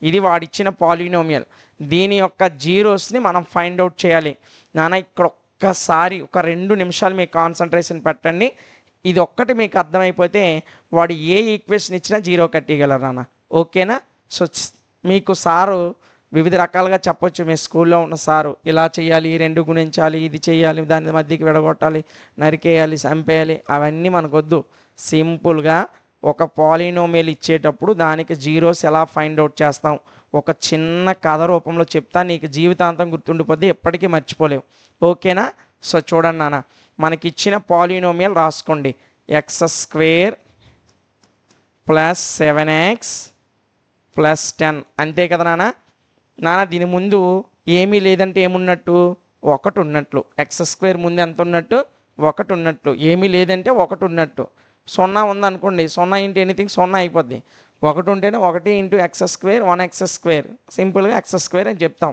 ఇది వాడిచ్చిన పాలినోమియల్. దీని యొక్క జీరోస్ని మనం ఫైండ్ అవుట్ చేయాలి నాన్న. ఇక్కడ ఒక్కసారి ఒక 2 నిమిషాలు మీ కాన్సన్ట్రేషన్ పెట్టండి. ఇది ఒక్కటి మీకు అర్థమైపోతే వాడు ఏ ఈక్వేషన్ ఇచ్చినా జీరో కట్టగలరు నాన్న. ఓకేనా? సో మీకు సారు వివిధ రకాలుగా చెప్పొచ్చు. మీ స్కూల్లో ఉన్న సారు ఇలా చేయాలి, 2 గుణించాలి, ఇది చేయాలి, దాని మధ్యకి విడగొట్టాలి, నరికేయాలి, చంపేయాలి, అవన్నీ మనకొద్దు. సింపుల్గా ఒక పాలినోమియల్ ఇచ్చేటప్పుడు దానికి జీరోస్ ఎలా ఫైండ్ అవుట్ చేస్తాం ఒక చిన్న కథ రూపంలో చెప్తా, నీకు జీవితాంతం గుర్తుండిపోద్ది, ఎప్పటికీ మర్చిపోలేవు. ఓకేనా? సో చూడండి నాన్న, మనకిచ్చిన పాలినోమియల్ రాసుకోండి. x² + 7x + 10 అంతే కదా నాన్న. దీని ముందు ఏమీ లేదంటే ఏమున్నట్టు? 1 ఉన్నట్లు. x² ముందు ఎంత ఉన్నట్టు? 1 ఉన్నట్లు. ఏమీ లేదంటే 1 ఉన్నట్టు. 0 ఉందనుకోండి, 0 × ఎనీథింగ్ 0 అయిపోద్ది. 1 ఉంటేనే 1 × x², 1x², సింపుల్గా x² అని చెప్తాం.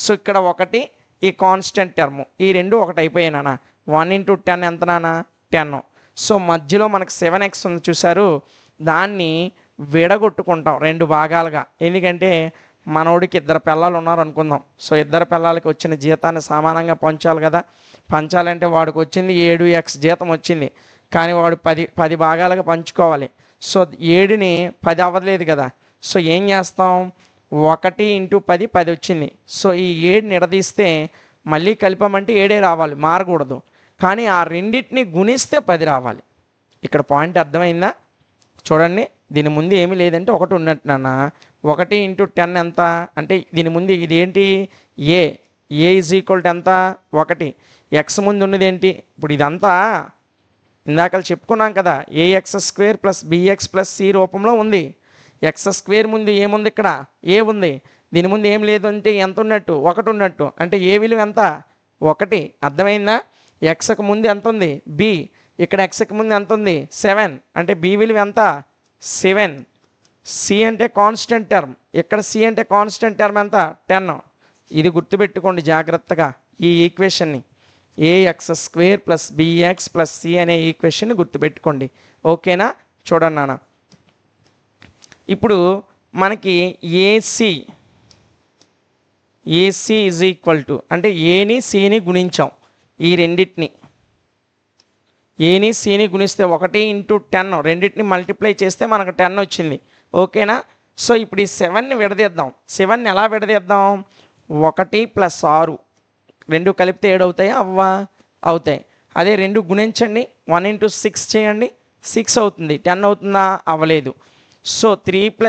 సో ఇక్కడ 1 ఈ కాన్స్టెంట్ టర్మ్, ఈ 2 1 అయిపోయాయి నాన్న. 1 × 10 ఎంత నాన్న? 10. సో మధ్యలో మనకు 7x ఉంది చూసారు, దాన్ని విడగొట్టుకుంటాం 2 భాగాలుగా. ఎందుకంటే మనోడికి 2 పిల్లలు ఉన్నారు అనుకుందాం. సో 2 పిల్లలకి వచ్చిన జీతాన్ని సమానంగా పంచాలి కదా. పంచాలంటే వాడికి వచ్చింది 7x జీతం వచ్చింది, కానీ వాడు 10 భాగాలుగా పంచుకోవాలి. సో 7ని 10 అవ్వలేదు కదా. సో ఏం చేస్తాం? 1 × 10 10 వచ్చింది. సో ఈ 7ని నిడదీస్తే మళ్ళీ కలిపామంటే 7 రావాలి, మారకూడదు. కానీ ఆ రెండింటిని గుణిస్తే 10 రావాలి. ఇక్కడ పాయింట్ అర్థమైందా? చూడండి, దీని ముందు ఏమీ లేదంటే 1 ఉన్నట్టు నాన్న. 1 × 10 ఎంత అంటే దీని ముందు ఇది ఏంటి? ఏ = ఎంత? 1. x ముందు ఉన్నది ఏంటి? ఇప్పుడు ఇదంతా ఇందాక చెప్పుకున్నాం కదా, ax² + bx + c రూపంలో ఉంది. x² ముందు ఏముంది? ఇక్కడ ఏ ఉంది. దీని ముందు ఏం లేదు అంటే ఎంత ఉన్నట్టు? 1 ఉన్నట్టు. అంటే ఏ విలువ ఎంత? 1. అర్థమైందా? ఎక్స్కి ముందు ఎంత ఉంది? b. ఇక్కడ ఎక్స్కి ముందు ఎంత ఉంది? 7. అంటే b విలువ ఎంత? 7. c అంటే కాన్స్టెంట్ టర్మ్, ఇక్కడ c అంటే కాన్స్టెంట్ టర్మ్ ఎంత? 10. ఇది గుర్తుపెట్టుకోండి జాగ్రత్తగా. ఈ ఈక్వేషన్ని ax² + bx + c అనే ఈక్వేషన్ని గుర్తుపెట్టుకోండి. ఓకేనా? చూడండి నాన్న, ఇప్పుడు మనకి AC = అంటే ఏని సిని గుణించాం. ఈ రెండింటిని ఏని సిని గుణిస్తే 1 × 10 రెండింటిని మల్టిప్లై చేస్తే మనకు 10 వచ్చింది. ఓకేనా? సో ఇప్పుడు ఈ 7ని విడదీద్దాం. 7ని ఎలా విడదీద్దాం? 1 + 6 2 కలిపితే 7 అవుతాయా? అవుతాయి. అదే 2 గుణించండి, 1 × 6 చేయండి, 6 అవుతుంది. 10 అవుతుందా? అవ్వలేదు. సో 3 +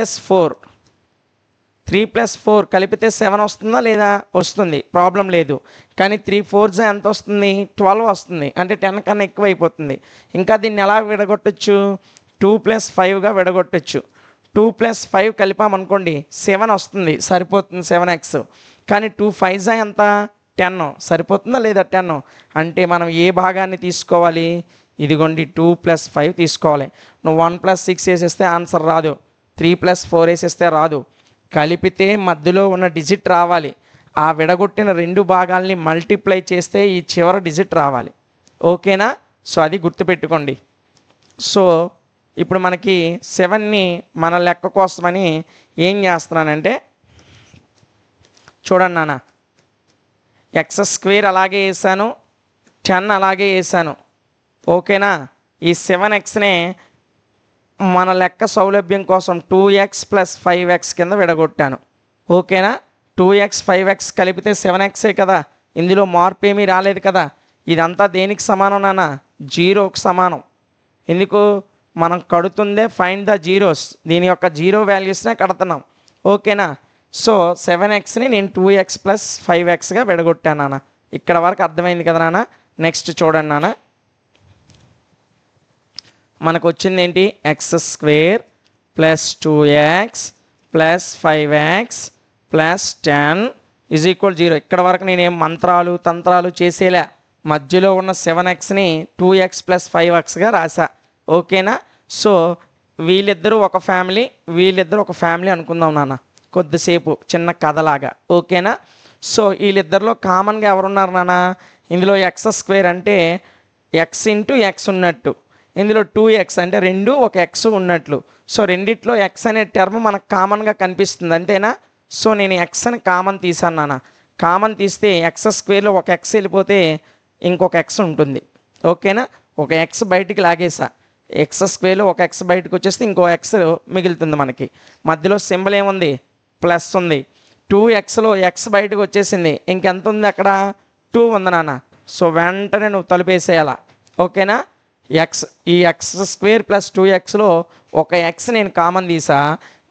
4 కలిపితే 7 వస్తుందా లేదా? వస్తుంది, ప్రాబ్లం లేదు. కానీ 3 × 4 ఎంత వస్తుంది? 12 వస్తుంది. అంటే 10 కన్నా ఎక్కువ అయిపోతుంది. ఇంకా దీన్ని ఎలా విడగొట్టచ్చు? 2 + 5గా విడగొట్టచ్చు. 2 + 5 కలిపామనుకోండి 7 వస్తుంది, సరిపోతుంది 7x. కానీ 2 5 ఎంత 10, సరిపోతుందా లేదా 10? అంటే మనం ఏ భాగాన్ని తీసుకోవాలి? ఇదిగోండి 2 + 5 తీసుకోవాలి. నువ్వు 1 + 6 వేసేస్తే ఆన్సర్ రాదు, 3 + 4 వేసేస్తే రాదు. కలిపితే మధ్యలో ఉన్న డిజిట్ రావాలి. ఆ విడగొట్టిన రెండు భాగాల్ని మల్టిప్లై చేస్తే ఈ చివరి డిజిట్ రావాలి. ఓకేనా? సో అది గుర్తుపెట్టుకోండి. సో ఇప్పుడు మనకి 7ని మన లెక్క కోసమని ఏం చేస్తున్నానంటే చూడండి నాన్న, x² అలాగే వేసాను, 10 అలాగే వేసాను. ఓకేనా? ఈ 7xనే మన లెక్క సౌలభ్యం కోసం 2x + 5x కింద విడగొట్టాను. ఓకేనా? 2x 5x కలిపితే 7xే కదా, ఇందులో మార్పు ఏమీ రాలేదు కదా. ఇదంతా దేనికి సమానం నాన్న? 0కి సమానం. ఎందుకు? మనం కడుతుందే ఫైండ్ ద జీరోస్, దీని యొక్క 0 వాల్యూస్నే కడుతున్నాం. ఓకేనా? సో 7xని నేను 2x + 5xగా విడగొట్టాను నాన్న. ఇక్కడ వరకు అర్థమైంది కదా నాన్న. నెక్స్ట్ చూడండి నాన్న, మనకు వచ్చింది ఏంటి? x² + 2x + 5x + 10 = 0. ఇక్కడ వరకు నేనేం మంత్రాలు తంత్రాలు చేసేలా, మధ్యలో ఉన్న 7xని 2x + 5xగా రాసా. ఓకేనా? సో వీళ్ళిద్దరూ ఒక ఫ్యామిలీ, వీళ్ళిద్దరూ ఒక ఫ్యామిలీ అనుకుందాం నాన్న, కొద్దిసేపు చిన్న కథలాగా. ఓకేనా? సో వీళ్ళిద్దరిలో కామన్గా ఎవరున్నారు నాన్న? ఇందులో x² అంటే x × x ఉన్నట్టు, ఇందులో 2x అంటే 2 ఒక x ఉన్నట్లు. సో రెండిట్లో x అనే టర్మ్ మనకు కామన్గా కనిపిస్తుంది, అంతేనా? సో నేను x అని కామన్ తీసాను నాన్న. కామన్ తీస్తే x² ఒక x వెళ్ళిపోతే ఇంకొక x ఉంటుంది. ఓకేనా? ఒక x బయటికి లాగేసా, x² ఒక x బయటకు వచ్చేస్తే ఇంకో x మిగులుతుంది మనకి. మధ్యలో సింబల్ ఏముంది? ప్లస్ ఉంది. 2xలో x బయటకు వచ్చేసింది, ఇంకెంత ఉంది అక్కడ? 2 ఉంది నాన్న. సో వెంటనే నువ్వు తలుపేసేయాల. ఓకేనా? ఈ x² + 2xలో ఒక x నేను కామన్ తీసా.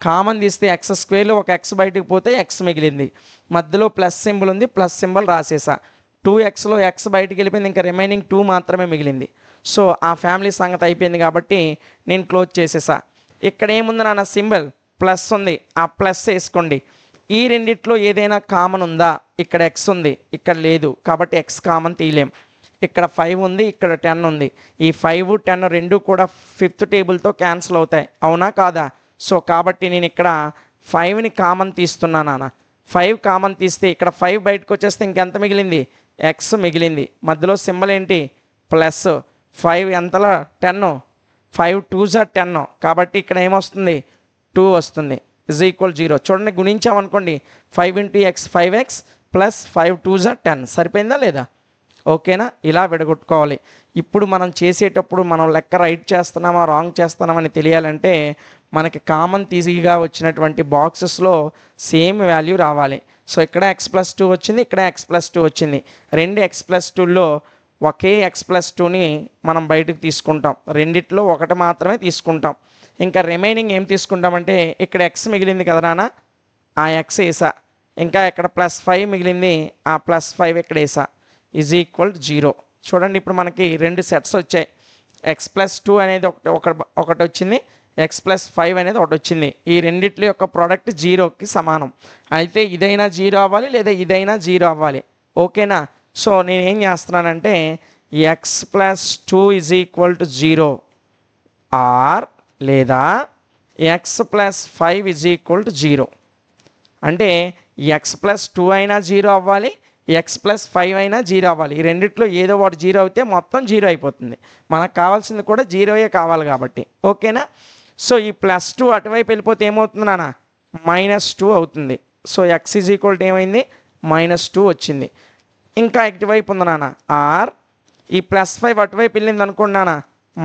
కామన్ తీస్తే x² ఒక x బయటకు పోతే x మిగిలింది, మధ్యలో ప్లస్ సింబల్ ఉంది, ప్లస్ సింబల్ రాసేసా. 2xలో x బయటికి వెళ్ళిపోయింది, ఇంకా రిమైనింగ్ 2 మాత్రమే మిగిలింది. సో ఆ ఫ్యామిలీ సంగతి అయిపోయింది కాబట్టి నేను క్లోజ్ చేసేసా. ఇక్కడ ఏముంది నాన్న? సింబల్ ప్లస్ ఉంది, ఆ ప్లస్ వేసుకోండి. ఈ రెండిట్లో ఏదైనా కామన్ ఉందా? ఇక్కడ x ఉంది, ఇక్కడ లేదు, కాబట్టి x కామన్ తీయలేం. ఇక్కడ 5 ఉంది, ఇక్కడ 10 ఉంది. ఈ 5, 10 రెండు కూడా 5th టేబుల్తో క్యాన్సిల్ అవుతాయి, అవునా కాదా? సో కాబట్టి నేను ఇక్కడ 5ని కామన్ తీస్తున్నాను నాన్న. 5 కామన్ తీస్తే ఇక్కడ 5 బయటకు వచ్చేస్తే ఇంకెంత మిగిలింది? x మిగిలింది. మధ్యలో సింబల్ ఏంటి? ప్లస్. 5 ఎంతలా? 10. 5 2s are 10, కాబట్టి ఇక్కడ ఏమొస్తుంది? 2 వస్తుంది. = 0. చూడండి, గుణించామనుకోండి 5 × x 5x + 5 2s are 10. సరిపోయిందా లేదా? ఓకేనా? ఇలా విడగొట్టుకోవాలి. ఇప్పుడు మనం చేసేటప్పుడు మనం లెక్క రైట్ చేస్తున్నామా రాంగ్ చేస్తున్నామని తెలియాలంటే మనకి కామన్ తీసిగా వచ్చినటువంటి బాక్సెస్లో సేమ్ వాల్యూ రావాలి. సో ఇక్కడ x + 2 వచ్చింది, ఇక్కడ x + 2 వచ్చింది. రెండు x + 2లో ఒకే x + 2ని మనం బయటకు తీసుకుంటాం, రెండిట్లో ఒకటి మాత్రమే తీసుకుంటాం. ఇంకా రిమైనింగ్ ఏం తీసుకుంటామంటే ఇక్కడ x మిగిలింది కదా నాన్న, ఆ x వేసా. ఇంకా ఇక్కడ +5 మిగిలింది, ఆ +5 ఇక్కడ వేసా. = 0. చూడండి, ఇప్పుడు మనకి రెండు సెట్స్ వచ్చాయి. x + 2 అనేది ఒకటి వచ్చింది, x + 5 అనేది ఒకటి వచ్చింది. ఈ రెండిట్ల యొక్క ప్రోడక్ట్ 0కి సమానం. అయితే ఇదైనా 0 అవ్వాలి, లేదా ఇదైనా 0 అవ్వాలి. ఓకేనా? సో నేనేం చేస్తున్నానంటే x + 2 = 0 ఆర్ లేదా x + 5 = 0. అంటే x + 2 అయినా 0 అవ్వాలి, x + 5 అయినా 0 అవ్వాలి. ఈ రెండిట్లో ఏదో ఒకటి 0 అయితే మొత్తం 0 అయిపోతుంది. మనకు కావాల్సింది కూడా 0 కావాలి కాబట్టి. ఓకేనా? సో ఈ +2 అటువైపు వెళ్ళిపోతే ఏమవుతుంది నాన్న? -2 అవుతుంది. సో x ఏమైంది? -2 వచ్చింది. ఇంకా ఇటువైపు ఉంది నాన్న ఆర్, ఈ +5 అటువైపు వెళ్ళింది అనుకోండి నాన్న,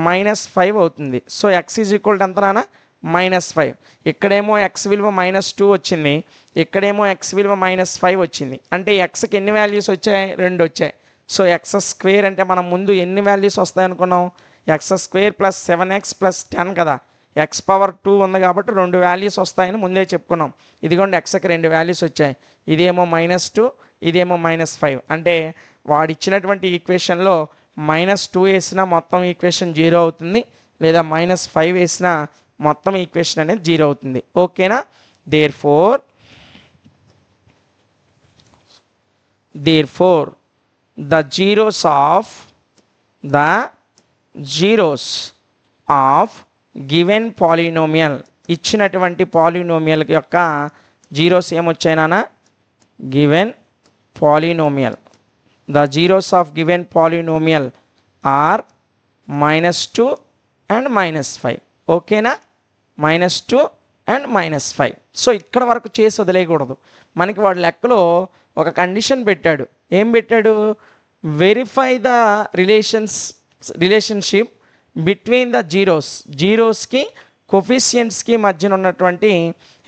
-5 అవుతుంది. సో x ఎంత నాన్న? -5. ఇక్కడేమో x విలువ -2 వచ్చింది, ఇక్కడేమో x విలువ -5 వచ్చింది. అంటే xకి ఎన్ని వాల్యూస్ వచ్చాయి? 2 వచ్చాయి. సో x² అంటే మనం ముందు ఎన్ని వాల్యూస్ వస్తాయి అనుకున్నాం? x² + 7x + 10 కదా. x⁻2 ఉంది కాబట్టి 2 వాల్యూస్ వస్తాయని ముందే చెప్పుకున్నాం. ఇదిగోండి xకి 2 వాల్యూస్ వచ్చాయి. ఇదేమో -2, ఇదేమో -5. అంటే వాడు ఇచ్చినటువంటి ఈక్వేషన్లో -2 వేసినా మొత్తం ఈక్వేషన్ 0 అవుతుంది, లేదా -5 వేసినా మొత్తం ఈక్వేషన్ అనేది 0 అవుతుంది. ఓకేనా? therefore the zeros of given polynomial, ఇచ్చినటువంటి పాలినోమియల్ యొక్క జీరోస్ ఏమొచ్చాయి నాన్న? Given polynomial, the zeros of given polynomial are -2 and -5. ఓకేనా? -2 and -5. సో ఇక్కడ వరకు చేసి వదిలేయకూడదు. మనకి వాడు లెక్కలో ఒక కండిషన్ పెట్టాడు. ఏం పెట్టాడు? Verify the relationship between the జీరోస్కి కొఫిషియంట్స్కి మధ్యన ఉన్నటువంటి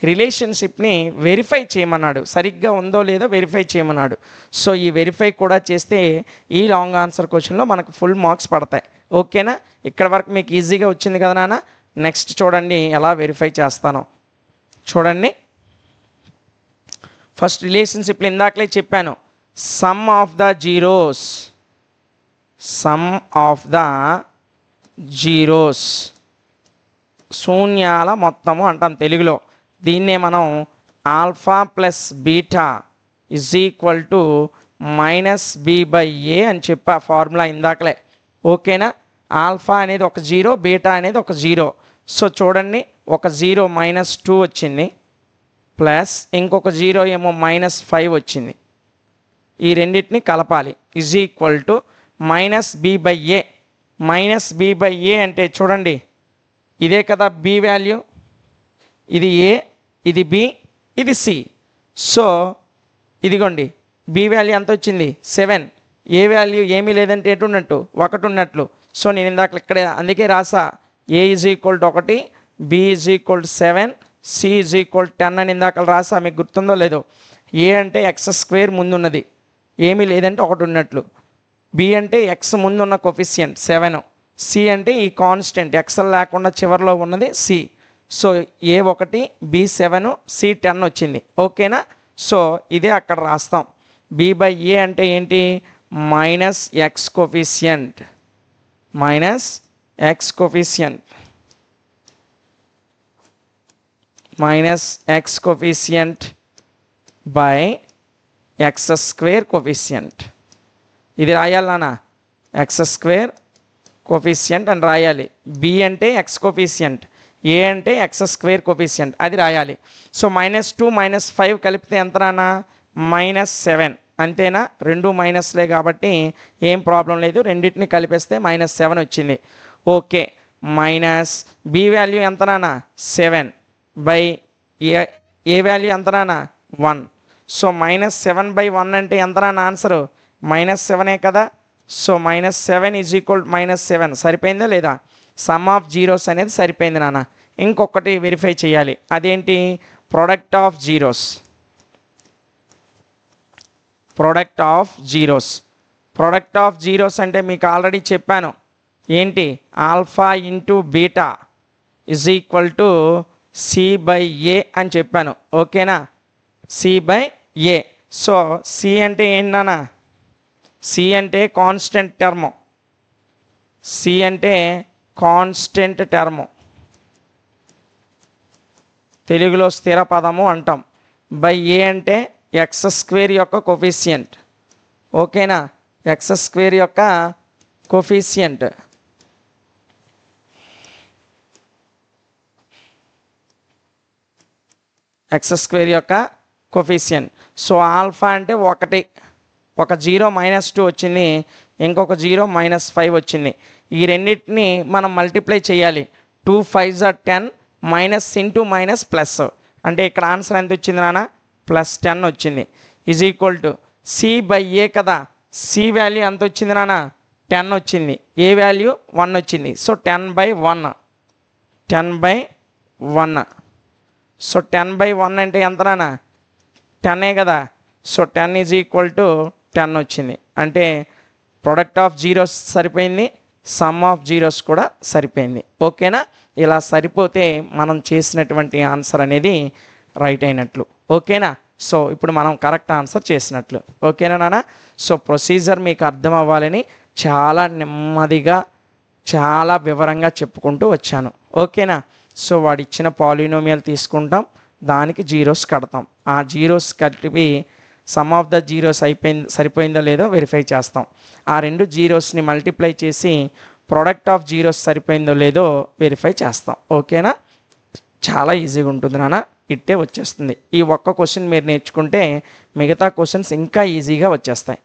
రిలేషన్షిప్ని వెరిఫై చేయమన్నాడు. సరిగ్గా ఉందో లేదో వెరిఫై చేయమన్నాడు. సో ఈ వెరిఫై కూడా చేస్తే ఈ లాంగ్ ఆన్సర్ క్వశ్చన్లో మనకు ఫుల్ మార్క్స్ పడతాయి. ఓకేనా? ఇక్కడ వరకు మీకు ఈజీగా వచ్చింది కదా నాన్న. నెక్స్ట్ చూడండి ఎలా వెరిఫై చేస్తానో. చూడండి, ఫస్ట్ రిలేషన్షిప్లు ఇందాకలే చెప్పాను. సమ్ ఆఫ్ ద జీరోస్ శూన్యాల మొత్తము అంటాం తెలుగులో. దీన్నే మనం alpha plus beta is equal to -b/a అని చెప్పా ఫార్ములా ఇందాకలే. ఓకేనా? ఆల్ఫా అనేది ఒక 0, బీటా అనేది ఒక 0. సో చూడండి, ఒక 0 -2 వచ్చింది, ప్లస్ ఇంకొక 0 ఏమో -5 వచ్చింది. ఈ రెండింటిని కలపాలి. Is equal to -b/a. -b/a అంటే చూడండి, ఇదే కదా b వాల్యూ, ఇది a, ఇది b, ఇది c. సో ఇదిగోండి, b వాల్యూ ఎంత వచ్చింది? 7. a వాల్యూ ఏమీ లేదంటే ఎటు ఉన్నట్టు? 1 ఉన్నట్లు. సో నేను ఇందాక ఇక్కడ అందుకే రాసా a = 1, b = 7, c = 10 అని ఇందాక రాసా. మీకు గుర్తుందో లేదో? a అంటే x² ముందున్నది, ఏమీ లేదంటే 1 ఉన్నట్లు. b అంటే x ముందున్న కొఫిషియంట్ 7, c అంటే ఈ కాన్స్టెంట్ x లేకుండా చివరిలో ఉన్నది c. So a1, b7, c10 వచ్చింది. ఓకేనా? సో ఇదే అక్కడ రాస్తాం. b/a అంటే ఏంటి? -x coefficient, -x coefficient, -x coefficient by x² coefficient. ఇది రాయాలి నాన్న, x² కోఫిషియంట్ అని రాయాలి. b అంటే x కోఫిషియంట్, a అంటే x² కోఫిషియంట్, అది రాయాలి. సో -2 -5 కలిపితే ఎంత నాన్న? -7. అంతేనా? రెండు మైనస్లే కాబట్టి ఏం ప్రాబ్లం లేదు, రెండింటిని కలిపేస్తే -7 వచ్చింది. ఓకే, మైనస్ b వాల్యూ ఎంత నాన్న? 7 బై ఏ వాల్యూ ఎంత నాన్న? 1. సో -7/1 అంటే ఎంత నాన్న ఆన్సరు? -7 కదా. సో -7 = -7 సరిపోయిందా లేదా? సమ్ ఆఫ్ జీరోస్ అనేది సరిపోయింది నాన్న. ఇంకొకటి వెరిఫై చేయాలి. అదేంటి? Product of zeros. Product of zeros అంటే మీకు ఆల్రెడీ చెప్పాను. ఏంటి? Alpha into beta is equal to c/a అని చెప్పాను. ఓకేనా? c/a. సో c అంటే ఏంటన్నా? c అంటే కాన్స్టెంట్ టర్మ్, c అంటే కాన్స్టెంట్ టర్మ్, తెలుగులో స్థిర పదము అంటాం. బై a అంటే x² యొక్క కోఫిషియంట్. ఓకేనా? x² యొక్క కోఫిషియంట్. x² యొక్క కోఫిషియంట్. సో ఆల్ఫా అంటే 1, ఒక 0 -2 వచ్చింది, ఇంకొక 0 -5 వచ్చింది. ఈ రెండింటిని మనం మల్టిప్లై చేయాలి. 2 5s are 10, minus into minus plus అంటే ఇక్కడ ఆన్సర్ ఎంత వచ్చింది నాన్న? +10 వచ్చింది. ఈజ్ ఈక్వల్ టు c/a కదా. c వాల్యూ ఎంత వచ్చింది నాన్న? 10 వచ్చింది. a వాల్యూ 1 వచ్చింది. సో 10/1. సో 10/1 అంటే ఎంత నాన్న? 10 కదా. సో 10 = 10 వచ్చింది. అంటే ప్రోడక్ట్ ఆఫ్ జీరోస్ సరిపోయింది, సమ్ ఆఫ్ జీరోస్ కూడా సరిపోయింది. ఓకేనా? ఇలా సరిపోతే మనం చేసినటువంటి ఆన్సర్ అనేది రైట్ అయినట్లు. ఓకేనా? సో ఇప్పుడు మనం కరెక్ట్ ఆన్సర్ చేసినట్లు. ఓకేనా నాన్న? సో ప్రొసీజర్ మీకు అర్థం అవ్వాలని చాలా నెమ్మదిగా చాలా వివరంగా చెప్పుకుంటూ వచ్చాను. ఓకేనా? సో వాడు ఇచ్చిన పాలినోమియల్ తీసుకుంటాం, దానికి జీరోస్ కడతాం. ఆ జీరోస్ కలిపి సమ్ ఆఫ్ ద జీరోస్ సరిపోయిందో లేదో వెరిఫై చేస్తాం. ఆ రెండు జీరోస్ని మల్టిప్లై చేసి ప్రోడక్ట్ ఆఫ్ జీరోస్ సరిపోయిందో లేదో వెరిఫై చేస్తాం. ఓకేనా? చాలా ఈజీగా ఉంటుంది నాన్న, ఇట్టే వచ్చేస్తుంది. ఈ ఒక్క క్వశ్చన్ మీరు నేర్చుకుంటే మిగతా క్వశ్చన్స్ ఇంకా ఈజీగా వచ్చేస్తాయి.